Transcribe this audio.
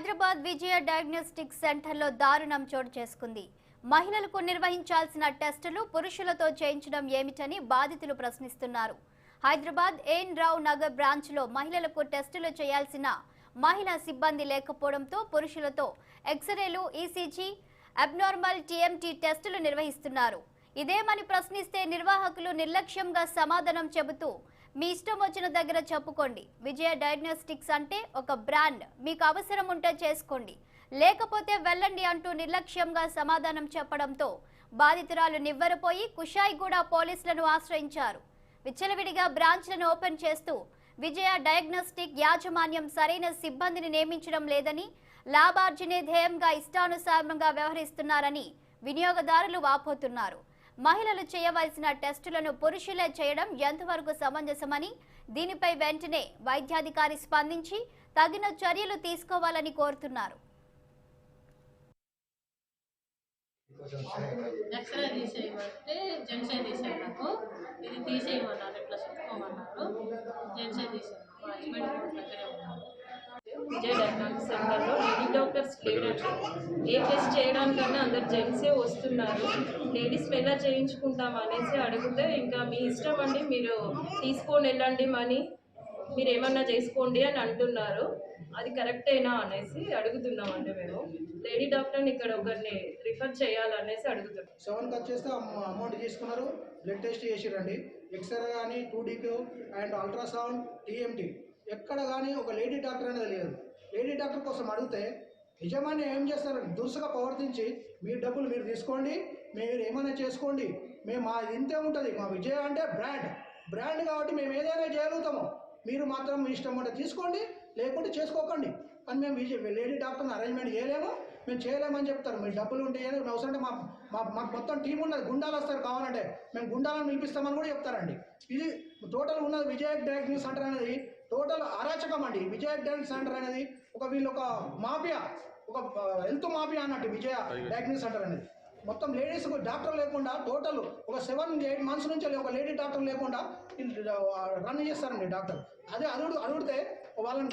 హైదరాబాద్ విజయ diagnostic సెంటర్లో దారుణం చోటు చేసుకుంది. మహిళలకు నిర్వహించాల్సిన టెస్టులు పురుషులతో చేయించడం ఏమిటని బాధితులు ప్రశ్నిస్తున్నారు. హైదరాబాద్ ఎన్ రావు నగర్ బ్రాంచ్లో మహిళలకు టెస్టులు చేయాల్సిన మహిళా సిబ్బంది లేకపోవడంతో పురుషులతో ఎక్స్రేలు, ఈసీజీ, అబ్నార్మల్ టీఎంటీ టెస్టులు నిర్వహిస్తున్నారు. ఇదేమని ప్రశ్నిస్తే నిర్వాహకులు నిర్లక్ష్యంగా సమాధానం చెబుతూ మీ ఇష్టం వచ్చిన దగ్గర చెప్పుకోండి, విజయ డయాగ్నోస్టిక్స్ అంటే ఒక బ్రాండ్, మీకు అవసరం ఉంటే చేసుకోండి, లేకపోతే వెళ్ళండి అంటూ నిర్లక్ష్యంగా సమాధానం చెప్పడంతో బాధితురాలు నివ్వెరపోయి కుషాయిగూడ పోలీసులను ఆశ్రయించారు. విచ్చలవిడిగా బ్రాంచ్లను ఓపెన్ చేస్తూ విజయ డయాగ్నోస్టిక్ యాజమాన్యం సరైన సిబ్బందిని నియమించడం లేదని, లాభార్జనే ధ్యేయంగా ఇష్టానుసారంగా వ్యవహరిస్తున్నారని వినియోగదారులు వాపోతున్నారు. మహిళలు చేయవలసిన టెస్టులను పురుషులే చేయడం ఎంతవరకు సమంజసమని, దీనిపై వెంటనే వైద్యాధికారి స్పందించి తగిన చర్యలు తీసుకోవాలని కోరుతున్నారు. ఎక్స్రే తీసేయమంటే జెంట్సే తీసారు. నాకు ఇది తీసేయమన్నారు, ఇట్లా చెప్పుకోమన్నారు. జెంట్సే తీసాను. మా హస్బెండ్ దగ్గరే ఉన్నారు. విజయ్ డయాగ్నోస్టిక్ సెంటర్లో లేడీ డాక్టర్స్ లేడండి. ఏ టెస్ట్ చేయడానికన్నా అందరు జెంట్సే వస్తున్నారు. లేడీస్ ఎలా చేయించుకుంటాం అనేసి అడిగితే ఇంకా మీ ఇష్టం అండి, మీరు తీసుకొని వెళ్ళండి, మనీ మీరు ఏమన్నా చేసుకోండి అని అంటున్నారు. అది కరెక్టేనా అనేసి అడుగుతున్నామండి. మేము లేడీ డాక్టర్ని ఇక్కడ ఒకరిని రిఫర్ చేయాలనేసి అడుగుతున్నాం. 7 కట్ చేస్తే అమౌంట్ తీసుకున్నారు. బ్లడ్ టెస్ట్ చేసిరండి, ఎక్స్రే కానీ 2D అండ్ అల్ట్రాసౌండ్, టీఎంటీ ఎక్కడ కానీ ఒక లేడీ డాక్టర్ అనేది లేదు. లేడీ డాక్టర్ కోసం అడిగితే యజమాని ఏం చేస్తారు, దురుసుగా ప్రవర్తించి మీ డబ్బులు మీరు తీసుకోండి, మీరు ఏమైనా చేసుకోండి, మేము మా ఇంతే ఉంటుంది, మా విజయ అంటే బ్రాండ్ కాబట్టి మేము ఏదైనా చేయగలుగుతాము, మీరు మాత్రం మీ ఇష్టం ఉంటే తీసుకోండి, లేకుంటే చేసుకోకండి అని మేము లేడీ డాక్టర్ని అరేంజ్మెంట్ చేయలేము, మేము చేయలేమని చెప్తారు. మీ డబ్బులు ఉంటే అవసరం అంటే మాకు మొత్తం టీం ఉన్నది, గుండాలు వస్తారు, కావాలంటే మేము గుండాలను పిలిపిస్తామని కూడా చెప్తారండి. ఇది టోటల్ ఉన్నది విజయ డయాగ్నోస్టిక్ సెంటర్ అనేది టోటల్ అరాచకం అండి. విజయ డయాగ్నోస్టిక్ సెంటర్ అనేది వీళ్ళు ఒక మాఫియా, ఒక హెల్త్ మాఫియా అన్నట్టు విజయ డయాగ్నోస్టిక్ సెంటర్ అనేది. మొత్తం లేడీస్ డాక్టర్ లేకుండా టోటల్ ఒక 7-8 మంత్స్ నుంచి ఒక లేడీ డాక్టర్ లేకుండా రన్ చేస్తారండి డాక్టర్. అదే అడిగితే వాళ్ళని